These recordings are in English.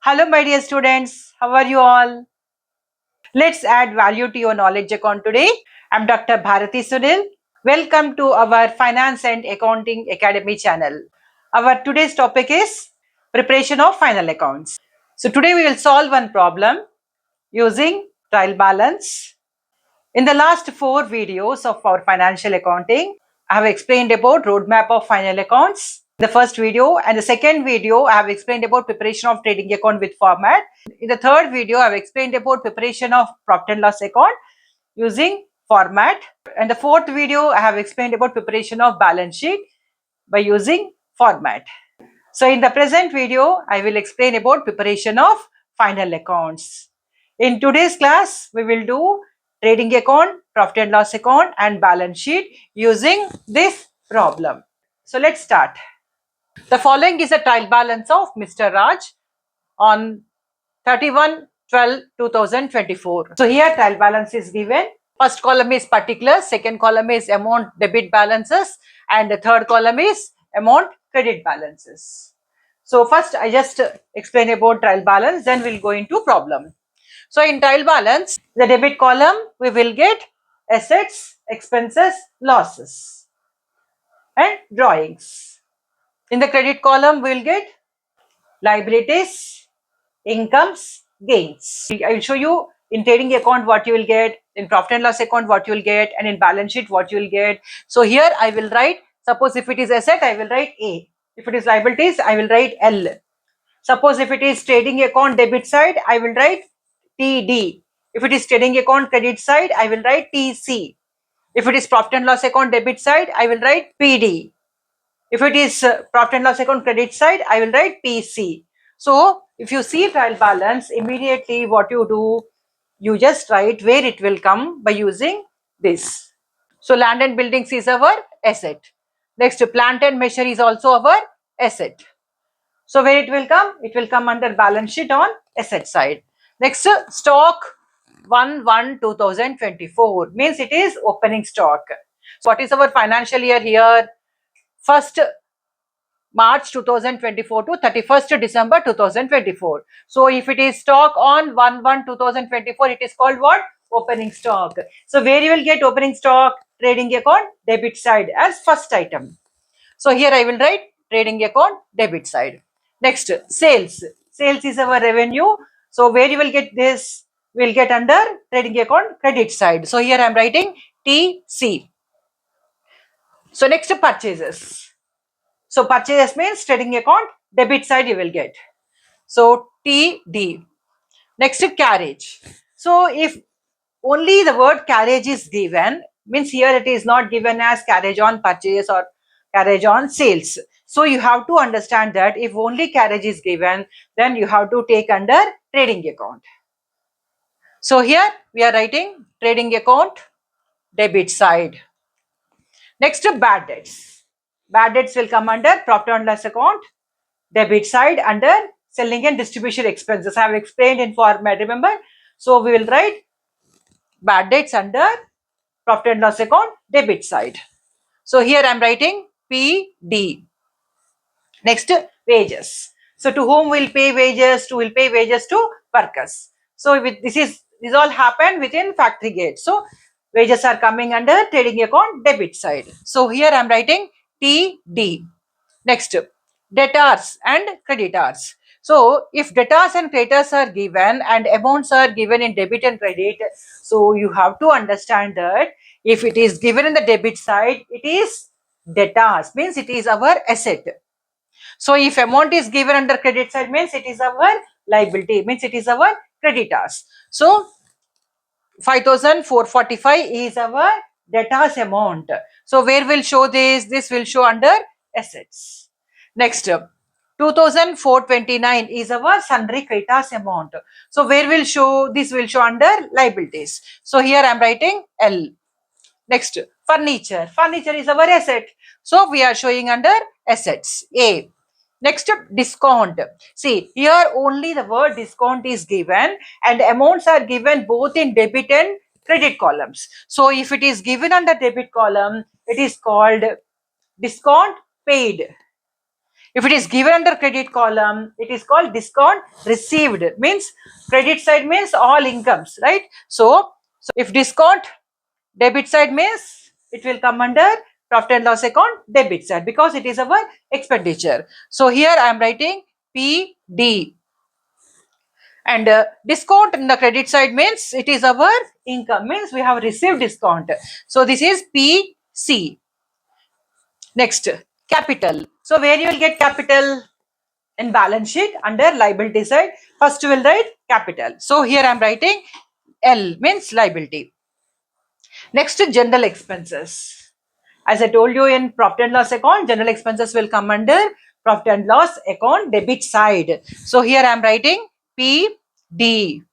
Hello, my dear students. How are you all? Let's add value to your knowledge account today. I'm Dr. Bharati Sunil. Welcome to our Finance and Accounting Academy channel. Our today's topic is preparation of final accounts. So today we will solve one problem using trial balance. In the last 4 videos of our financial accounting, I have explained about roadmap of final accounts. The first video and the second video, I have explained about preparation of trading account with format. In the third video, I have explained about preparation of profit and loss account using format. And the fourth video, I have explained about preparation of balance sheet by using format. So in the present video, I will explain about preparation of final accounts. In today's class, we will do trading account, profit and loss account and balance sheet using this problem. So let's start. The following is a trial balance of Mr. Raj on 31/12/2024. So here trial balance is given. First column is particulars, second column is amount debit balances, and the third column is amount credit balances. So first I just explain about trial balance, then we'll go into problem. So in trial balance, the debit column we will get assets, expenses, losses and drawings. In the credit column we will get liabilities, incomes, gains. I will show you in trading account what you will get, in profit and loss account what you will get, and in balance sheet what you will get. So here I will write, suppose if it is asset, I will write A. If it is liabilities, I will write L. Suppose if it is trading account debit side, I will write TD. If it is trading account credit side, I will write TC. If it is profit and loss account debit side, I will write PD. If it is profit and loss account credit side, I will write PC. So if you see trial balance, immediately what you do, you just write where it will come by using this. So land and buildings is our asset. Next, plant and machinery is also our asset. So where it will come? It will come under balance sheet on asset side. Next, stock 1/1/2024 means it is opening stock. So what is our financial year here? 1st March 2024 to 31st December 2024. So if it is stock on 1/1/2024, it is called what? Opening stock. So where you will get opening stock? Trading account debit side as first item. So here I will write trading account debit side. Next, sales. Sales is our revenue. So where you will get this? We will get under trading account credit side. So here I am writing TC. So next, purchases. So purchases means trading account debit side you will get. So TD. Next, carriage. So if only the word carriage is given, means here it is not given as carriage on purchase or carriage on sales. So you have to understand that if only carriage is given, then you have to take under trading account. So here we are writing trading account debit side. Next, bad debts. Bad debts will come under profit and loss account debit side under selling and distribution expenses. I have explained in format, remember? So we will write bad debts under profit and loss account debit side. So here I am writing PD. Next, wages. So to whom will pay wages? To will pay wages to workers. So with this all happened within factory gate. So wages are coming under trading account debit side. So here I am writing TD. Next, debtors and creditors. So if debtors and creditors are given and amounts are given in debit and credit, so you have to understand that if it is given in the debit side, it is debtors, means it is our asset. So if amount is given under credit side, means it is our liability, means it is our creditors. So 5,445 is our debtors amount. So where will show this? This will show under assets. Next, 2,429 is our sundry creditors amount. So where will show? This will show under liabilities. So here I am writing L. Next, furniture. Furniture is our asset. So we are showing under assets, A. Next, discount. See, here only the word discount is given and amounts are given both in debit and credit columns. So if it is given under debit column, it is called discount paid. If it is given under credit column, it is called discount received. Means credit side means all incomes, right? So if discount debit side means it will come under profit and loss account debit side because it is our expenditure. So here I am writing PD. And discount in the credit side means it is our income, means we have received discount. So this is PC. Next, capital. So where you will get capital? In balance sheet under liability side. First you will write capital. So here I am writing L means liability. Next, general expenses. As I told you, in profit and loss account, general expenses will come under profit and loss account debit side. So here I am writing PD.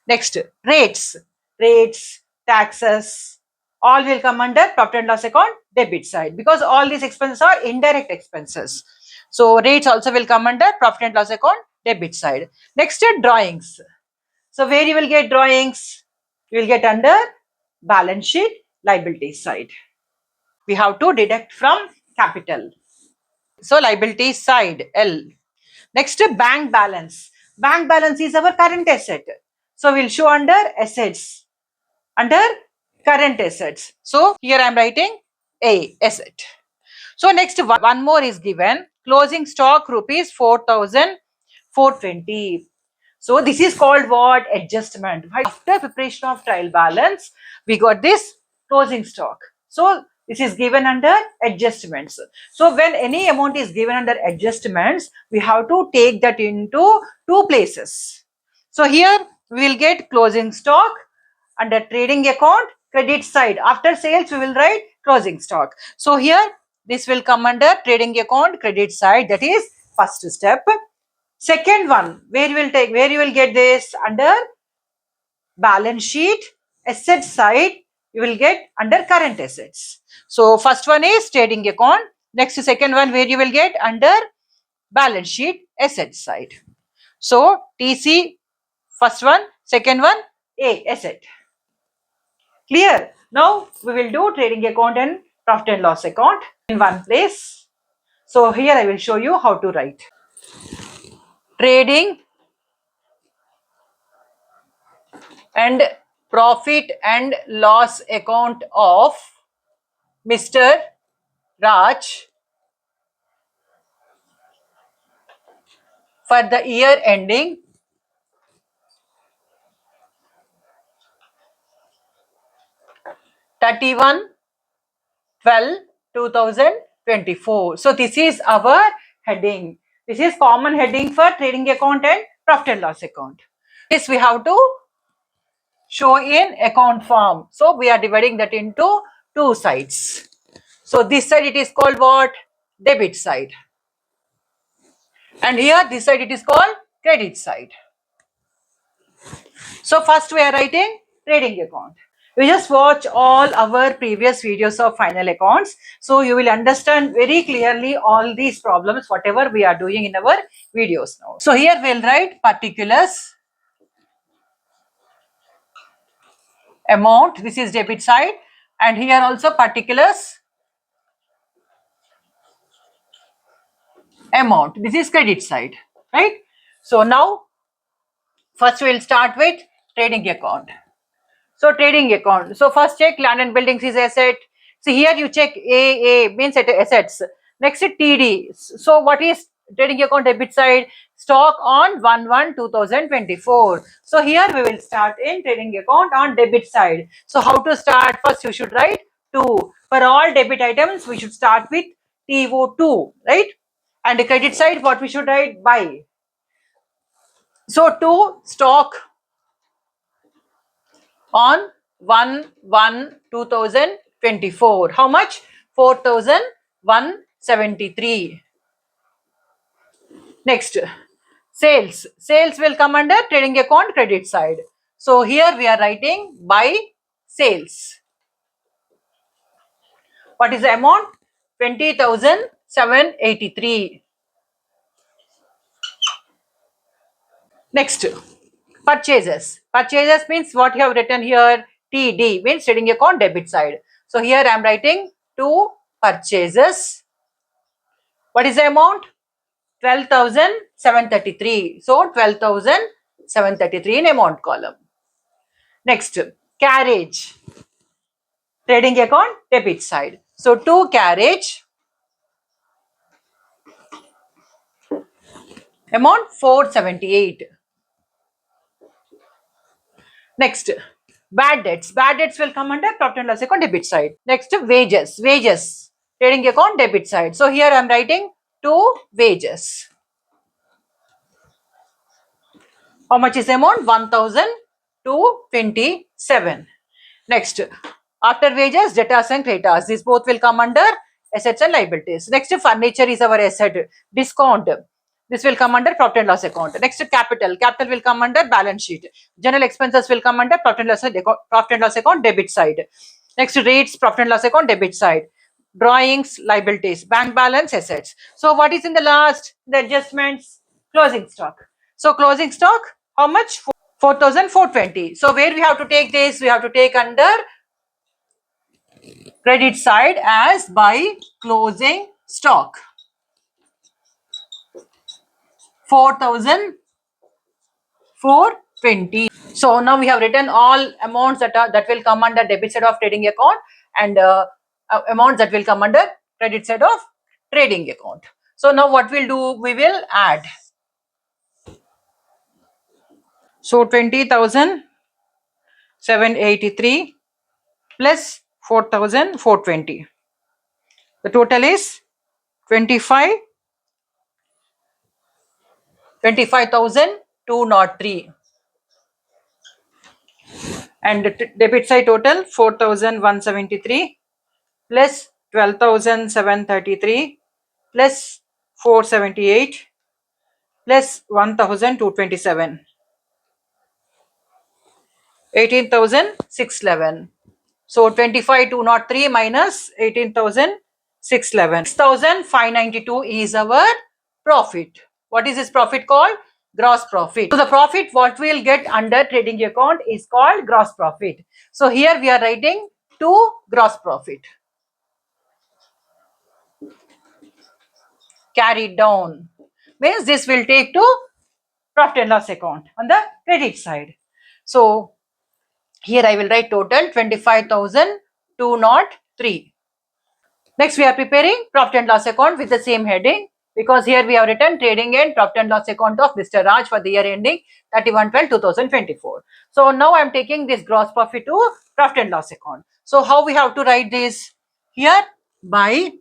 Next, rates. Rates, taxes, all will come under profit and loss account debit side because all these expenses are indirect expenses. So rates also will come under profit and loss account debit side. Next, drawings. So where you will get drawings? You will get under balance sheet liability side. We have to deduct from capital. So liability side L. Next, bank balance. Bank balance is our current asset. So we'll show under assets. Under current assets. So here I am writing A, asset. So next one more is given. Closing stock rupees 4,420. So this is called what? Adjustment. After preparation of trial balance, we got this closing stock. So this is given under adjustments. So when any amount is given under adjustments, we have to take that into two places. So here we will get closing stock under trading account credit side. After sales, we will write closing stock. So here this will come under trading account credit side. That is first step. Second one, where you will get this under balance sheet asset side, you will get under current assets. So first one is trading account. Next, second one, where you will get under balance sheet asset side. So TC first one, second one A, asset. Clear? Now we will do trading account and profit and loss account in one place. So here I will show you how to write. Trading and profit and loss account of Mr. Raj for the year ending 31/12/2024. So this is our heading. This is common heading for trading account and profit and loss account. This we have to show in account form. So we are dividing that into two sides. So this side it is called what? Debit side. And here this side it is called credit side. So first we are writing trading account. We just watch all our previous videos of final accounts. So you will understand very clearly all these problems, whatever we are doing in our videos now. So here we'll write particulars, amount, this is debit side, and here also particulars, amount, this is credit side, right? So now first we'll start with trading account. So trading account. So first check land and buildings is asset. See here you check A means assets. Next is TD. So what is trading account debit side? Stock on 1/1/2024. So here we will start in trading account on debit side. So how to start? First you should write 2. For all debit items we should start with TO2, right? And the credit side what we should write? Buy. So 2 stock on 1/1/2024. How much? 4,173. Next, sales. Sales will come under trading account credit side. So here we are writing buy sales. What is the amount? 20,783. Next, purchases. Purchases means what you have written here, TD means trading account debit side. So here I am writing 2 purchases. What is the amount? 12,733. So 12,733 in amount column. Next, carriage. Trading account, debit side. So to carriage, amount 478. Next, bad debts. Bad debts will come under profit and loss account, debit side. Next, wages. Wages, trading account, debit side. So here I am writing to wages. How much is the amount? 1,227. Next, after wages, debtors and creditors. These both will come under assets and liabilities. Next, furniture is our asset. Discount. This will come under profit and loss account. Next, capital. Capital will come under balance sheet. General expenses will come under profit and loss account, debit side. Next, rates, profit and loss account, debit side. Drawings, liabilities. Bank balance, assets. So what is in the last? The adjustments, closing stock. So closing stock, how much? 4,420. So where we have to take this? We have to take under credit side as by closing stock. 4,420. So now we have written all amounts that will come under debit side of trading account and amounts that will come under credit side of trading account. So now what we'll do? We will add. So 20,783 plus 4,420. The total is 25,203. And the debit side total 4,173 plus 12,733 plus 478 plus 1,227. 18,611. So 25,203 minus 18,611. 6,592 is our profit. What is this profit called? Gross profit. So the profit what we will get under trading account is called gross profit. So here we are writing to gross profit. Carried down means this will take to profit and loss account on the credit side. So here I will write total 25,203. Next we are preparing profit and loss account with the same heading, because here we have written trading and profit and loss account of Mr. Raj for the year ending 31/12/2024. So now I am taking this gross profit to profit and loss account. So how we have to write this? Here by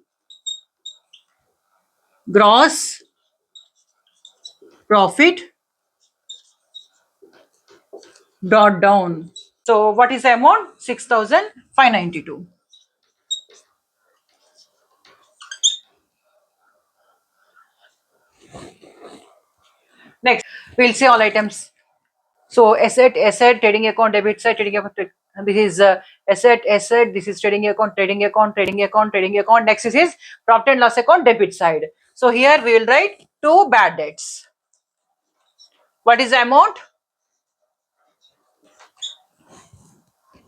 gross profit dot down. So what is the amount? 6,592. Next, we'll see all items. So asset, trading account, debit side, trading account. This is asset, this is trading account, trading account, trading account, trading account. Next is profit and loss account, debit side. So here we will write two bad debts. What is the amount?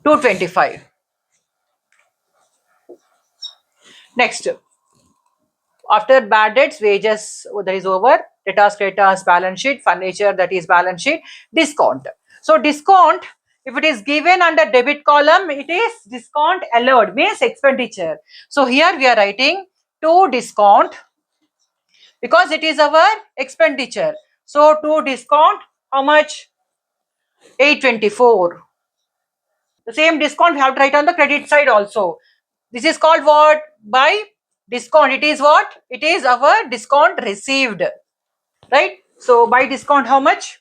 225. Next, after bad debts, wages, that is over, debtors, creditors, balance sheet, furniture, that is balance sheet, discount. So discount, if it is given under debit column, it is discount allowed, means expenditure. So here we are writing to discount because it is our expenditure. So to discount, how much? 824. The same discount we have to write on the credit side also. This is called what? By discount. It is what? It is our discount received. Right? So by discount, how much?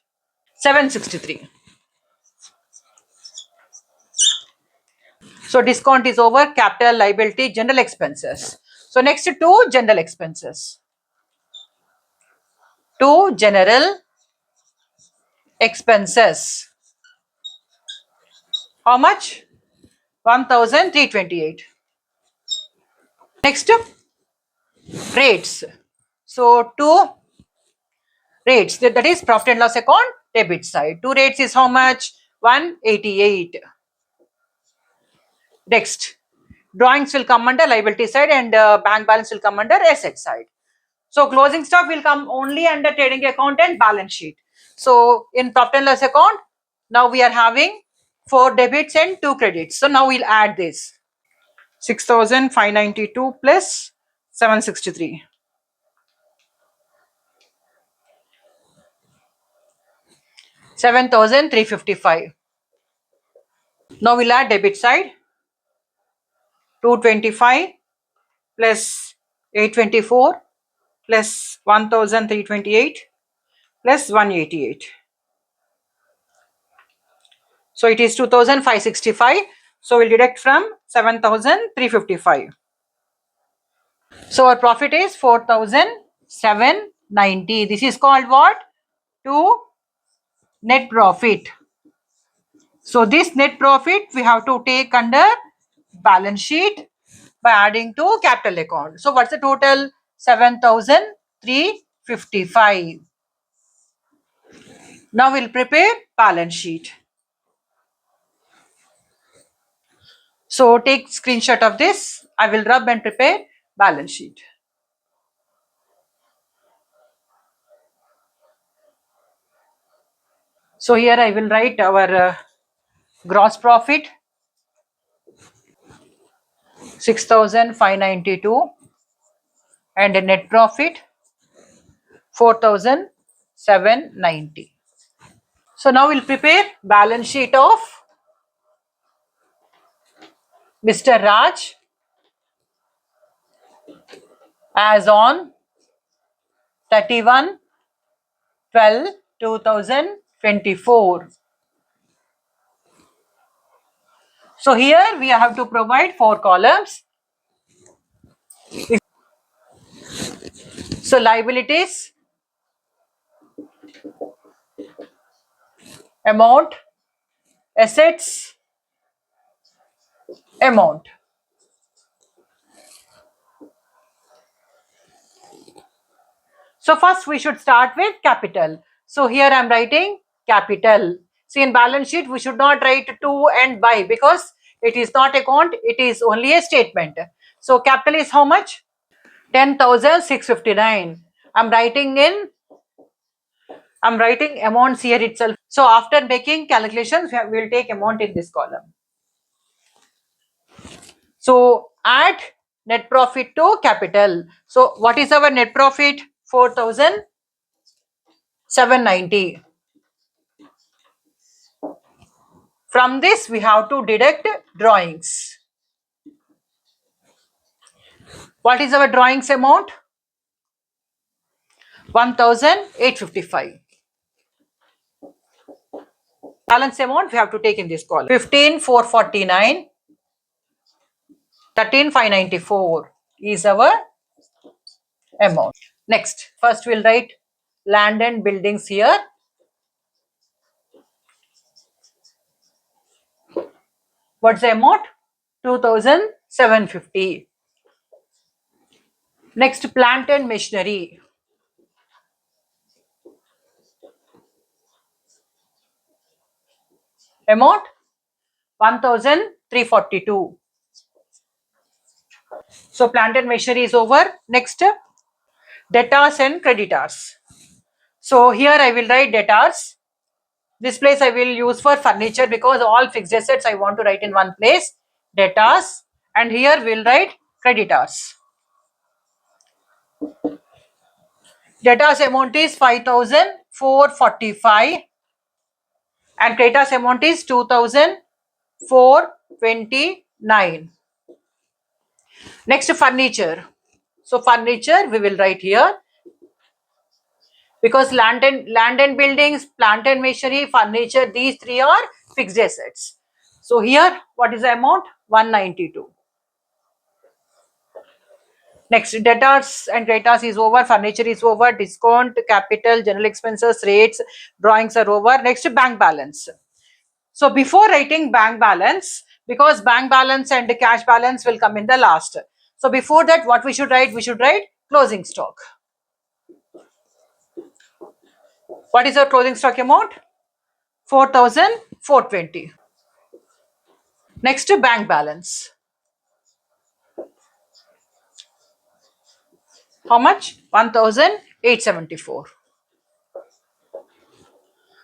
763. So discount is over. Capital, liability, general expenses. So next to general expenses. To general expenses. How much? 1,328. Next, rates. So to rates, that is profit and loss account, debit side. Two rates is how much? 188. Next, drawings will come under liability side and bank balance will come under asset side. So closing stock will come only under trading account and balance sheet. So in profit and loss account, now we are having 4 debits and 2 credits. So now we'll add this 6,592 plus 763. 7,355. Now we'll add debit side 225 plus 824 plus 1,328 plus 188. So it is 2,565. So we'll deduct from 7,355. So our profit is 4,790. This is called what? To net profit. So this net profit we have to take under balance sheet by adding to capital account. So what's the total? 7,355. Now we'll prepare balance sheet. So take screenshot of this. I will rub and prepare balance sheet. So here I will write our gross profit 6,592 and a net profit 4,790. So now we'll prepare balance sheet of Mr. Raj as on 31/12/2024. So here we have to provide 4 columns. So liabilities, amount, assets, amount. So first we should start with capital. So here I am writing capital. See, in balance sheet we should not write to and by because it is not account, it is only a statement. So capital is how much? 10,659. I'm writing amounts here itself. So after making calculations, we will take amount in this column. So add net profit to capital. So what is our net profit? 4,790. From this, we have to deduct drawings. What is our drawings amount? 1,855. Balance amount we have to take in this column. 15,449. 13,594 is our amount. Next, first we'll write land and buildings here. What's the amount? 2,750. Next, plant and machinery. Amount 1,342. So plant and machinery is over. Next, debtors and creditors. So here I will write debtors. This place I will use for furniture because all fixed assets I want to write in one place. Debtors, and here we'll write creditors. Debtors amount is 5,445 and creditors amount is 2,429. Next, furniture. So furniture we will write here because land and buildings, plant and machinery, furniture, these 3 are fixed assets. So here what is the amount? 192. Next, debtors and creditors is over, furniture is over, discount, capital, general expenses, rates, drawings are over. Next, bank balance. So before writing bank balance, because bank balance and cash balance will come in the last. So before that, what we should write? We should write closing stock. What is our closing stock amount? 4,420. Next, bank balance. How much? 1874.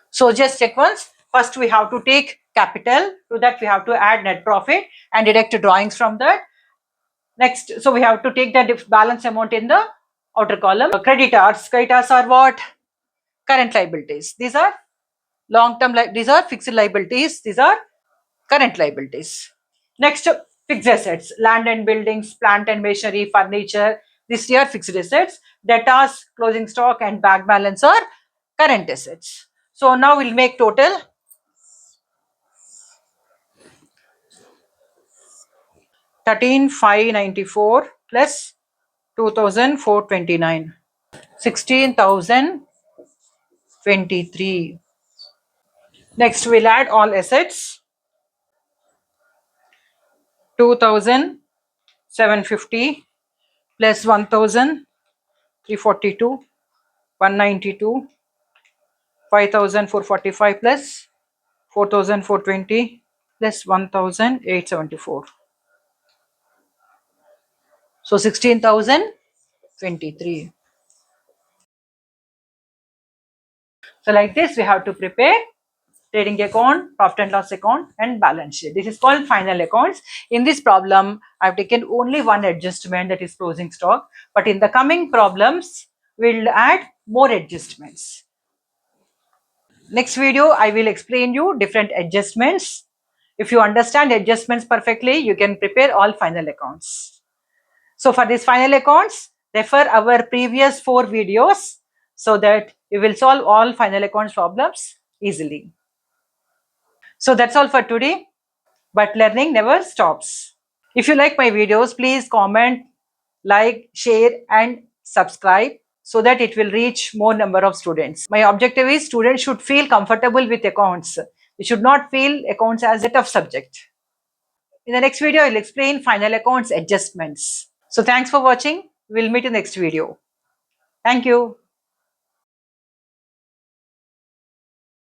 So just check once. First we have to take capital. To that we have to add net profit and deduct drawings from that. Next, so we have to take the balance amount in the outer column. Creditors. Creditors are what? Current liabilities. These are long-term, these are fixed liabilities. These are current liabilities. Next, fixed assets. Land and buildings, plant and machinery, furniture. These are fixed assets. Debtors, closing stock and bank balance are current assets. So now we'll make total 13,594 plus 2,429. 16,023. Next, we'll add all assets. 2,750 plus 1,342, 192, 5,445 plus 4,420 plus 1,874. So 16,023. So like this, we have to prepare trading account, profit and loss account, and balance sheet. This is called final accounts. In this problem, I've taken only one adjustment, that is closing stock. But in the coming problems, we'll add more adjustments. Next video, I will explain you different adjustments. If you understand adjustments perfectly, you can prepare all final accounts. So for these final accounts, refer our previous 4 videos so that you will solve all final accounts problems easily. So that's all for today, but learning never stops. If you like my videos, please comment, like, share and subscribe so that it will reach more number of students. My objective is students should feel comfortable with accounts. They should not feel accounts as a tough subject. In the next video, I'll explain final accounts adjustments. So thanks for watching. We'll meet in the next video. Thank you.